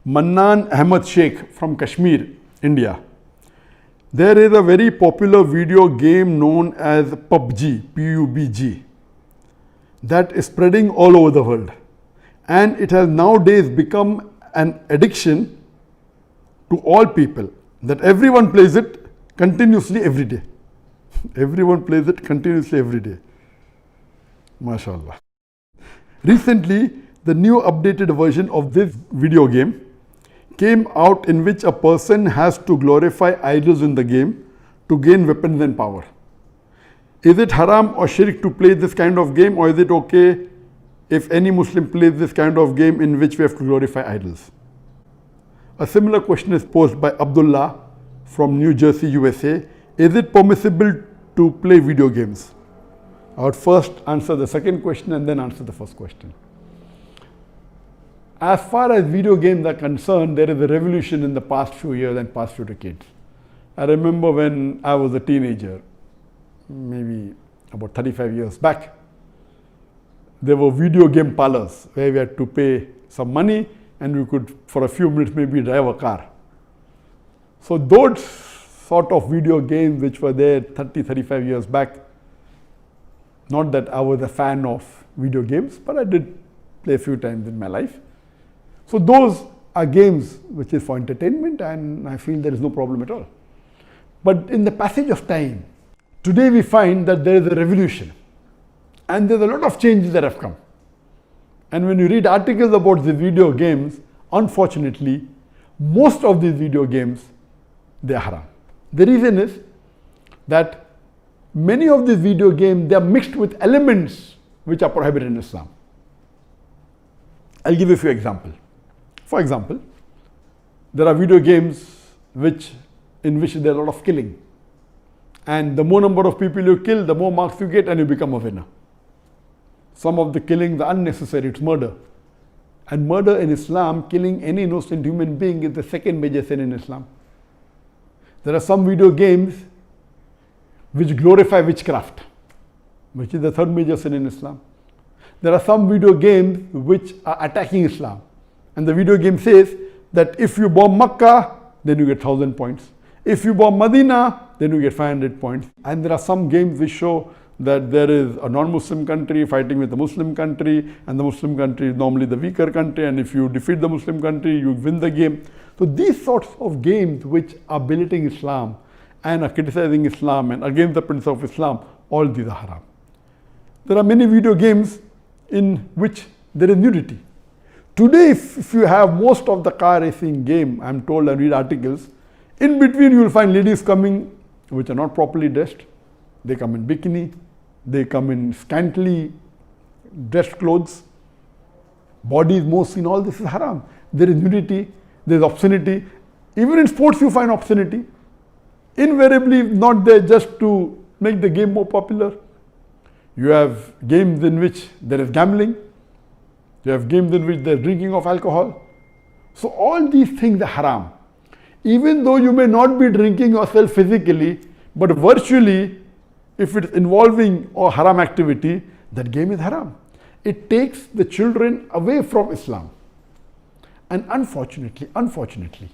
Mannan Ahmad Sheikh from Kashmir, India. There is a very popular video game known as Pubg, P-U-B-G, that is spreading all over the world. And it has nowadays become an addiction to all people, that everyone plays it continuously every day. Everyone plays it continuously every day. MashaAllah. Recently, the new updated version of this video game came out, in which a person has to glorify idols in the game to gain weapons and power. Is it haram or shirk to play this kind of game, or is it okay if any Muslim plays this kind of game in which we have to glorify idols? A similar question is posed by Abdullah from New Jersey, USA. Is it permissible to play video games? I would first answer the second question and then answer the first question. As far as video games are concerned, there is a revolution in the past few years and past few decades. I remember when I was a teenager, maybe about 35 years back, there were video game parlors where we had to pay some money and we could, for a few minutes, maybe drive a car. So those sort of video games which were there 30, 35 years back, not that I was a fan of video games, but I did play a few times in my life. So those are games which is for entertainment, and I feel there is no problem at all. But in the passage of time, today we find that there is a revolution and there's a lot of changes that have come. And when you read articles about the video games, unfortunately, most of these video games, they are haram. The reason is that many of these video games, they are mixed with elements which are prohibited in Islam. I'll give you a few examples. For example, there are video games in which there is a lot of killing. And the more number of people you kill, the more marks you get and you become a winner. Some of the killings are unnecessary, it's murder. And murder in Islam, killing any innocent human being, is the second major sin in Islam. There are some video games which glorify witchcraft, which is the third major sin in Islam. There are some video games which are attacking Islam. And the video game says that if you bomb Makkah, then you get 1,000 points. If you bomb Medina, then you get 500 points. And there are some games which show that there is a non-Muslim country fighting with a Muslim country, and the Muslim country is normally the weaker country, and if you defeat the Muslim country, you win the game. So these sorts of games which are belittling Islam and are criticizing Islam and against the principles of Islam, all these are haram. There are many video games in which there is nudity. Today, if you have most of the car racing game, I'm told, and read articles, in between you will find ladies coming which are not properly dressed. They come in bikini, they come in scantily dressed clothes, body is more seen, all this is haram. There is nudity, there is obscenity. Even in sports you find obscenity. Invariably not there just to make the game more popular. You have games in which there is gambling. You have games in which there is drinking of alcohol. So all these things are haram. Even though you may not be drinking yourself physically, but virtually, if it is involving a haram activity, that game is haram. It takes the children away from Islam. And unfortunately,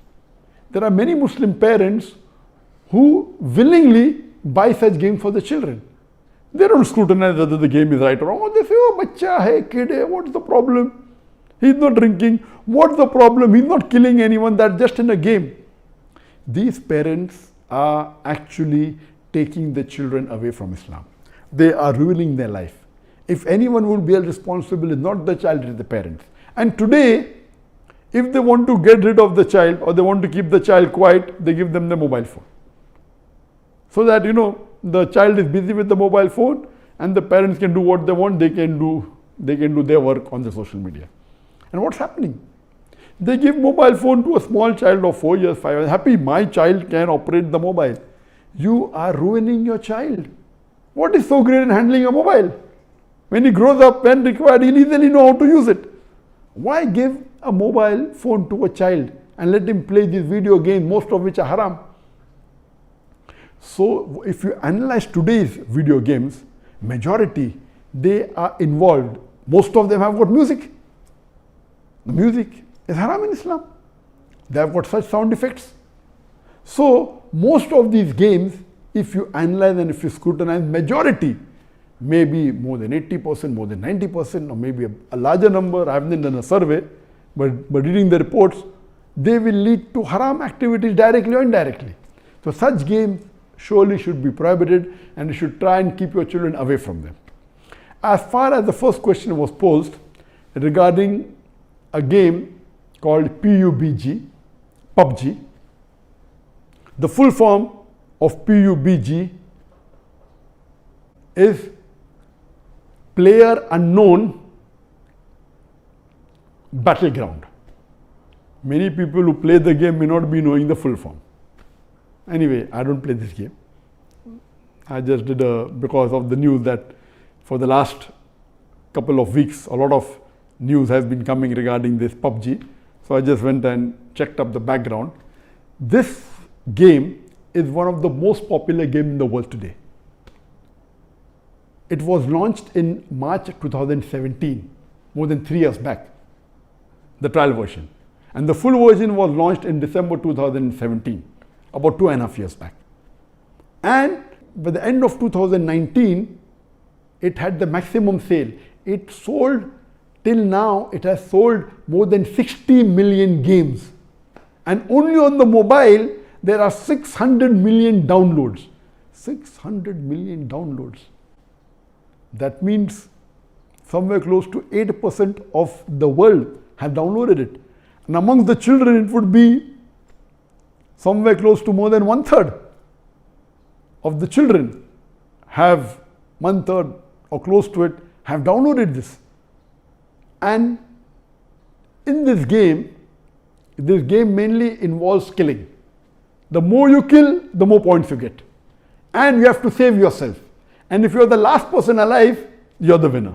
there are many Muslim parents who willingly buy such games for the children. They don't scrutinize whether the game is right or wrong. They say, oh, bacha hai, kid hai, what's the problem? He's not drinking. What's the problem? He's not killing anyone. That's just in a game. These parents are actually taking the children away from Islam. They are ruining their life. If anyone will be held responsible, it's not the child, it's the parents. And today, if they want to get rid of the child or they want to keep the child quiet, they give them the mobile phone. So that, the child is busy with the mobile phone and the parents can do what they want, they can do their work on the social media. And what's happening? They give mobile phone to a small child of 4 years, 5 years. Happy, my child can operate the mobile. You are ruining your child. What is so great in handling a mobile? When he grows up, when required, he'll easily know how to use it. Why give a mobile phone to a child and let him play these video games, most of which are haram? So if you analyze today's video games, majority, they are involved. Most of them have got music. The music is haram in Islam. They have got such sound effects. So most of these games, if you analyze and if you scrutinize, majority, maybe more than 80%, more than 90%, or maybe a larger number, I haven't done a survey, but reading the reports, they will lead to haram activities directly or indirectly. So such games surely should be prohibited, and you should try and keep your children away from them. As far as the first question was posed regarding a game called PUBG, the full form of PUBG is Player Unknown Battleground. Many people who play the game may not be knowing the full form. Anyway, I don't play this game. I just did because of the news that for the last couple of weeks, a lot of news has been coming regarding this PUBG. So I just went and checked up the background. This game is one of the most popular games in the world today. It was launched in March 2017, more than 3 years back, the trial version. And the full version was launched in December 2017, about 2.5 years back. And by the end of 2019, it had the maximum sale. It sold, till now, it has sold more than 60 million games. And only on the mobile, there are 600 million downloads. 600 million downloads. That means somewhere close to 8% of the world have downloaded it. And amongst the children, it would be somewhere close to more than 1/3 of the children have 1/3 or close to it have downloaded this. And in this game mainly involves killing. The more you kill, the more points you get. And you have to save yourself. And if you're the last person alive, you're the winner.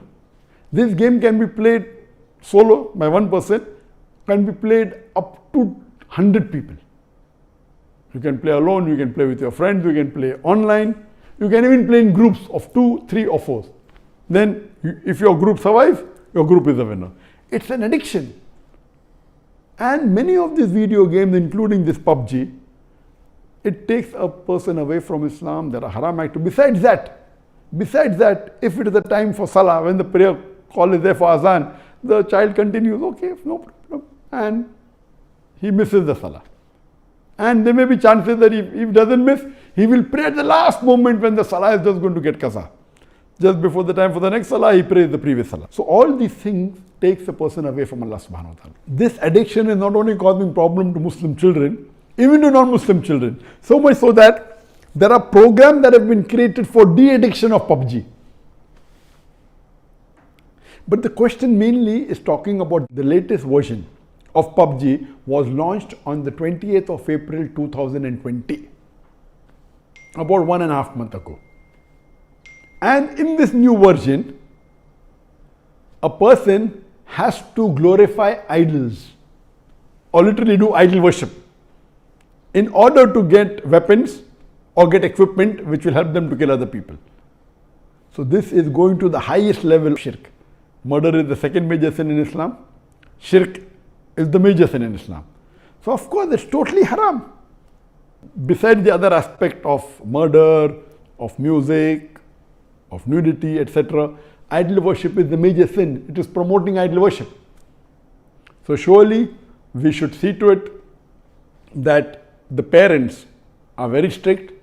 This game can be played solo by one person, can be played up to 100 people. You can play alone, you can play with your friends, you can play online, you can even play in groups of 2, 3 or 4. Then if your group survives, your group is the winner. It's an addiction. And many of these video games, including this PUBG, it takes a person away from Islam. There are haram activities. Besides that, if it is the time for Salah, when the prayer call is there for Azan, the child continues, okay, no problem, and he misses the Salah. And there may be chances that if he doesn't miss, he will pray at the last moment when the Salah is just going to get qaza. Just before the time for the next Salah, he prays the previous Salah. So all these things takes a person away from Allah subhanahu wa ta'ala. This addiction is not only causing problem to Muslim children, even to non-Muslim children. So much so that there are programs that have been created for de-addiction of PUBG. But the question mainly is talking about the latest version of PUBG was launched on the 28th of April 2020, about 1.5 months ago. And in this new version, a person has to glorify idols or literally do idol worship in order to get weapons or get equipment which will help them to kill other people. So this is going to the highest level of shirk. Murder is the second major sin in Islam. Shirk is the major sin in Islam. So of course it's totally haram. Besides the other aspect of murder, of music, of nudity, etc., idol worship is the major sin. It is promoting idol worship. So surely we should see to it that the parents are very strict.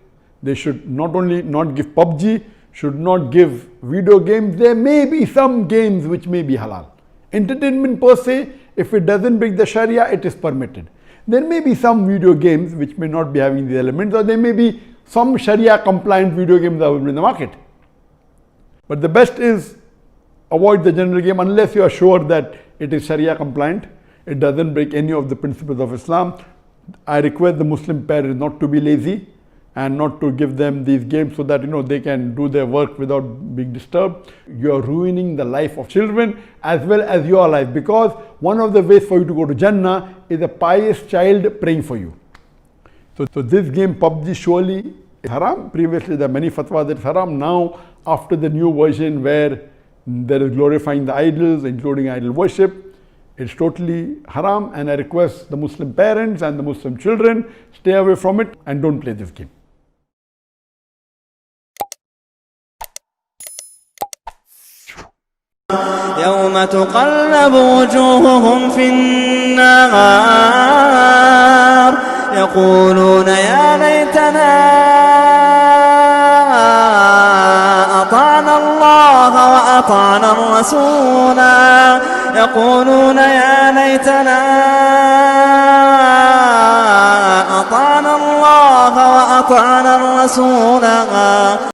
They should not only not give PUBG, should not give video games. There may be some games which may be halal. Entertainment per se, if it doesn't break the Sharia, it is permitted. There may be some video games which may not be having the elements, or there may be some Sharia compliant video games available in the market. But the best is avoid the general game unless you are sure that it is Sharia compliant. It doesn't break any of the principles of Islam. I request the Muslim parents not to be lazy and not to give them these games so that they can do their work without being disturbed. You are ruining the life of children as well as your life, because one of the ways for you to go to Jannah is a pious child praying for you. So this game PUBG surely is haram. Previously there are many fatwas that it's haram. Now after the new version where there is glorifying the idols, including idol worship, It's totally haram, and I request the Muslim parents and the Muslim children, stay away from it and don't play this game. يوم تقلب وجوههم في النار يقولون يا ليتنا أطعنا الله وأطعنا الرسولا يقولون يا ليتنا أطعنا الله وأطعنا الرسولا